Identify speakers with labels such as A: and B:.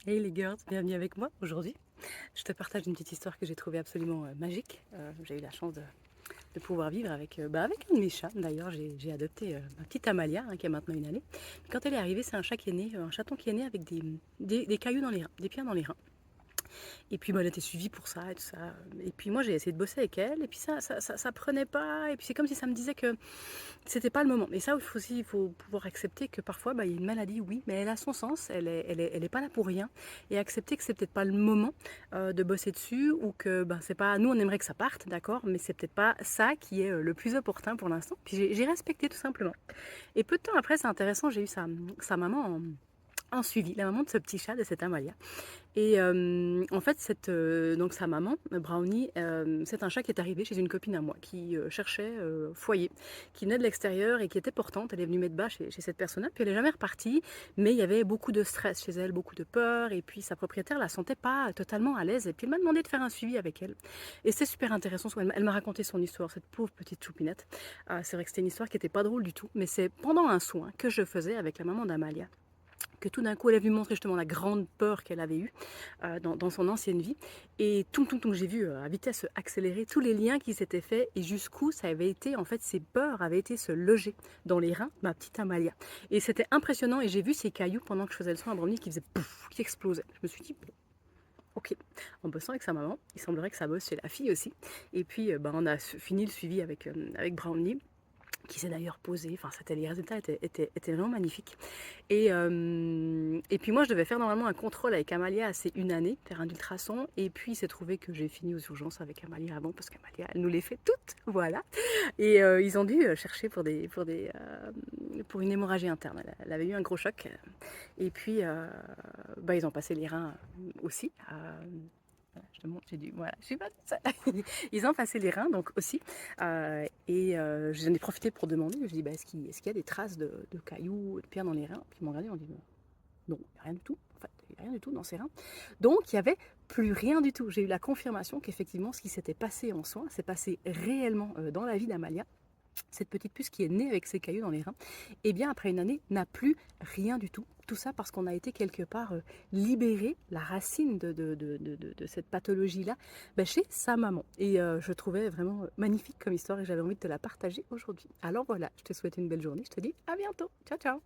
A: Hey les girls, bienvenue avec moi aujourd'hui. Je te partage une petite histoire que j'ai trouvée absolument magique. J'ai eu la chance de pouvoir vivre avec un de mes chats. D'ailleurs, j'ai adopté ma petite Amalia, qui a maintenant une année. Quand elle est arrivée, c'est un chat qui est né, un chaton qui est né avec des cailloux dans les reins, des pierres dans les reins. Et puis, elle était suivie pour ça et tout ça. Et puis, moi, j'ai essayé de bosser avec elle. Et puis, ça prenait pas. Et puis, c'est comme si ça me disait que c'était pas le moment. Et ça aussi, il faut pouvoir accepter que parfois, il y a une maladie, oui, mais elle a son sens. Elle est pas là pour rien. Et accepter que c'est peut-être pas le moment de bosser dessus ou que c'est pas. Nous, on aimerait que ça parte, d'accord, mais c'est peut-être pas ça qui est le plus opportun pour l'instant. Puis, j'ai respecté tout simplement. Et peu de temps après, c'est intéressant, j'ai eu sa maman en suivi, la maman de ce petit chat, de cette Amalia. Et en fait, donc sa maman, Brownie, c'est un chat qui est arrivé chez une copine à moi qui cherchait foyer, qui venait de l'extérieur et qui était portante. Elle est venue mettre bas chez cette personne-là, puis elle n'est jamais repartie. Mais il y avait beaucoup de stress chez elle, beaucoup de peur. Et puis sa propriétaire la sentait pas totalement à l'aise. Et puis elle m'a demandé de faire un suivi avec elle. Et c'était super intéressant. Elle m'a raconté son histoire, cette pauvre petite choupinette. C'est vrai que c'était une histoire qui n'était pas drôle du tout. Mais c'est pendant un soin que je faisais avec la maman d'Amalia que tout d'un coup, elle est venue montrer justement la grande peur qu'elle avait eue dans son ancienne vie. Et j'ai vu à vitesse accélérée tous les liens qui s'étaient faits et jusqu'où ça avait été, en fait, ces peurs avaient été se loger dans les reins de ma petite Amalia. Et c'était impressionnant et j'ai vu ces cailloux pendant que je faisais le soin à Brownie qui faisaient pouf, qui explosaient. Je me suis dit, bon, ok, en bossant avec sa maman, il semblerait que ça bosse chez la fille aussi. Et puis, on a fini le suivi avec Brownie qui s'est d'ailleurs posé, enfin les résultats étaient vraiment magnifiques. Et puis moi je devais faire normalement un contrôle avec Amalia, c'est une année, faire un ultrason, et puis il s'est trouvé que j'ai fini aux urgences avec Amalia avant, parce qu'Amalia elle nous les fait toutes, voilà. Et ils ont dû chercher pour une hémorragie interne, elle avait eu un gros choc, et puis ils ont passé les reins aussi. Voilà, je te montre, voilà, je suis pas toute seule. Ils ont passé les reins donc aussi. J'en ai profité pour demander. Je dis, est-ce qu'il y a des traces de cailloux, de pierres dans les reins? Puis ils m'ont regardé, ils m'ont dit, non, il n'y a rien du tout. En fait, il n'y a rien du tout dans ces reins. Donc, il n'y avait plus rien du tout. J'ai eu la confirmation qu'effectivement, ce qui s'était passé en soins s'est passé réellement dans la vie d'Amalia. Cette petite puce qui est née avec ses cailloux dans les reins, et bien après une année, n'a plus rien du tout. Tout ça parce qu'on a été quelque part libéré la racine de cette pathologie-là chez sa maman. Et je trouvais vraiment magnifique comme histoire et j'avais envie de te la partager aujourd'hui. Alors voilà, je te souhaite une belle journée. Je te dis à bientôt. Ciao, ciao.